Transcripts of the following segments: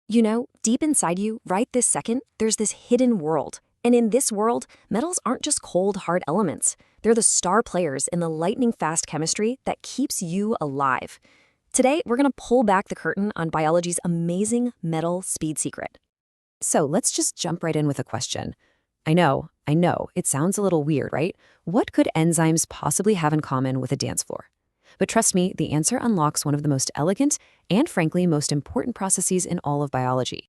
You know, deep inside you, right this second, there's this hidden world. And in this world, metals aren't just cold, hard elements. They're the star players in the lightning-fast chemistry that keeps you alive. Today, we're going to pull back the curtain on biology's amazing metal speed secret. So let's just jump right in with a question. I know, it sounds a little weird, right? What could enzymes possibly have in common with a dance floor? But trust me, the answer unlocks one of the most elegant and, frankly, most important processes in all of biology.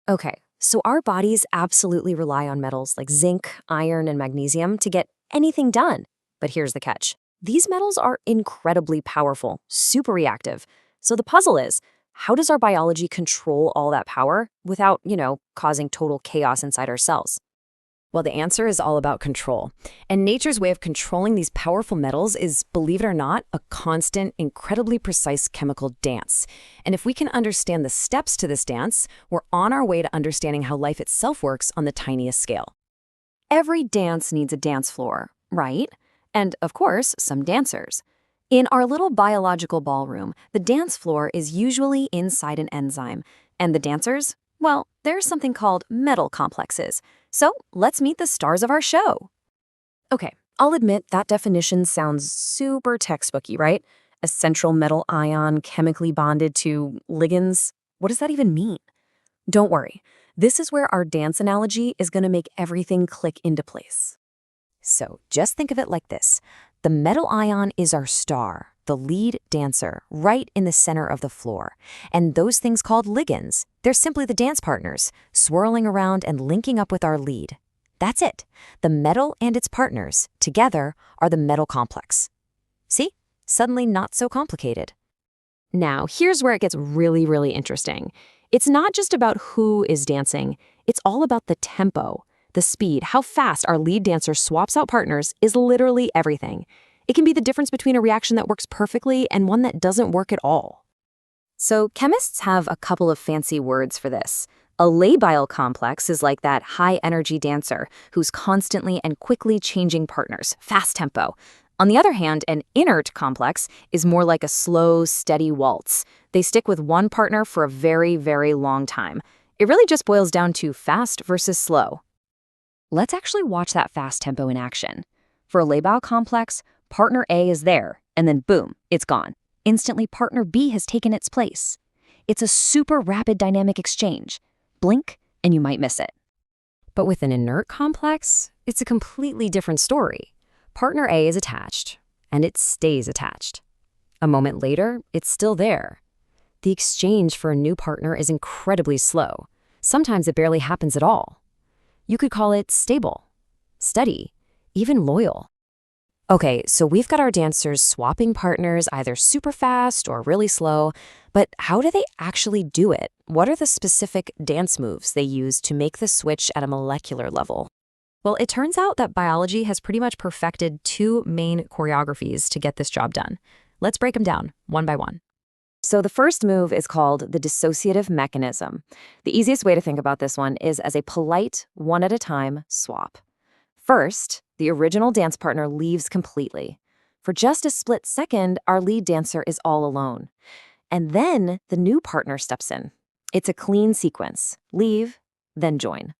Okay, so our bodies absolutely rely on metals like zinc, iron, and magnesium to get anything done. But here's the catch. These metals are incredibly powerful, super reactive. So the puzzle is, how does our biology control all that power without, causing total chaos inside our cells? Well, the answer is all about control. And nature's way of controlling these powerful metals is, believe it or not, a constant, incredibly precise chemical dance. And if we can understand the steps to this dance, we're on our way to understanding how life itself works on the tiniest scale. Every dance needs a dance floor, right? And, of course, some dancers. In our little biological ballroom, the dance floor is usually inside an enzyme. And the dancers? Well, there's something called metal complexes. So let's meet the stars of our show. Okay, I'll admit that definition sounds super textbooky, right? A central metal ion chemically bonded to ligands. What does that even mean? Don't worry. This is where our dance analogy is going to make everything click into place. So just think of it like this. The metal ion is our star, the lead dancer, right in the center of the floor. And those things called ligands, they're simply the dance partners, swirling around and linking up with our lead. That's it. The metal and its partners, together, are the metal complex. See? Suddenly not so complicated. Now, here's where it gets really, really interesting. It's not just about who is dancing. It's all about the tempo. The speed, how fast our lead dancer swaps out partners, is literally everything. It can be the difference between a reaction that works perfectly and one that doesn't work at all. So chemists have a couple of fancy words for this. A labile complex is like that high-energy dancer who's constantly and quickly changing partners, fast tempo. On the other hand, an inert complex is more like a slow, steady waltz. They stick with one partner for a very, very long time. It really just boils down to fast versus slow. Let's actually watch that fast tempo in action. For a labile complex, partner A is there, and then boom, it's gone. Instantly, partner B has taken its place. It's a super rapid dynamic exchange. Blink, and you might miss it. But with an inert complex, it's a completely different story. Partner A is attached, and it stays attached. A moment later, it's still there. The exchange for a new partner is incredibly slow. Sometimes it barely happens at all. You could call it stable, steady, even loyal. Okay, so we've got our dancers swapping partners either super fast or really slow, but how do they actually do it? What are the specific dance moves they use to make the switch at a molecular level? Well, it turns out that biology has pretty much perfected two main choreographies to get this job done. Let's break them down one by one. So the first move is called the dissociative mechanism. The easiest way to think about this one is as a polite, one-at-a-time swap. First, the original dance partner leaves completely. For just a split second, our lead dancer is all alone. And then the new partner steps in. It's a clean sequence. Leave, then join.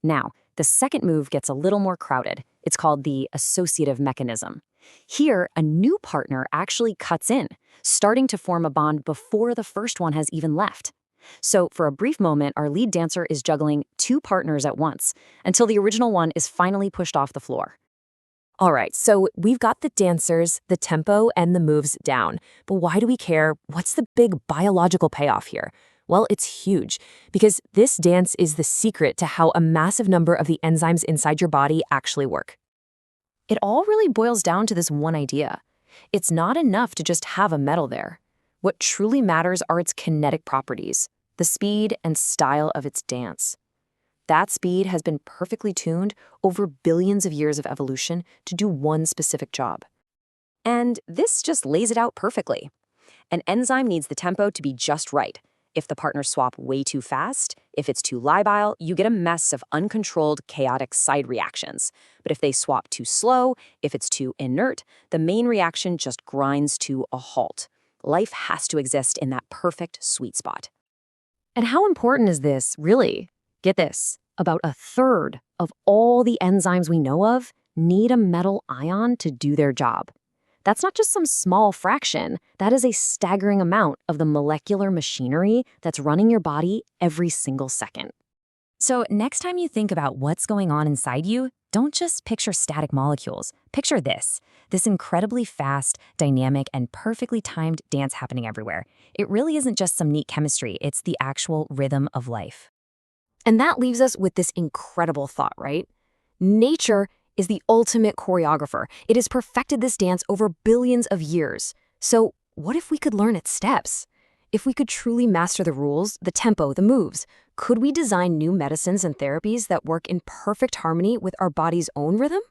Now, the second move gets a little more crowded. It's called the associative mechanism. Here, a new partner actually cuts in, starting to form a bond before the first one has even left. So for a brief moment, our lead dancer is juggling two partners at once until the original one is finally pushed off the floor. All right, so we've got the dancers, the tempo, and the moves down. But why do we care? What's the big biological payoff here? Well, it's huge, because this dance is the secret to how a massive number of the enzymes inside your body actually work. It all really boils down to this one idea. It's not enough to just have a metal there. What truly matters are its kinetic properties, the speed and style of its dance. That speed has been perfectly tuned over billions of years of evolution to do one specific job. And this just lays it out perfectly. An enzyme needs the tempo to be just right. If the partners swap way too fast, if it's too labile, you get a mess of uncontrolled, chaotic side reactions. But if they swap too slow, if it's too inert, the main reaction just grinds to a halt. Life has to exist in that perfect sweet spot. And how important is this, really? Get this, about a third of all the enzymes we know of need a metal ion to do their job. That's not just some small fraction, that is a staggering amount of the molecular machinery that's running your body every single second. So next time you think about what's going on inside you, don't just picture static molecules. Picture this incredibly fast, dynamic, and perfectly timed dance happening everywhere. It really isn't just some neat chemistry, it's the actual rhythm of life. And that leaves us with this incredible thought, right? Nature is the ultimate choreographer. It has perfected this dance over billions of years. So what if we could learn its steps? If we could truly master the rules, the tempo, the moves, could we design new medicines and therapies that work in perfect harmony with our body's own rhythm?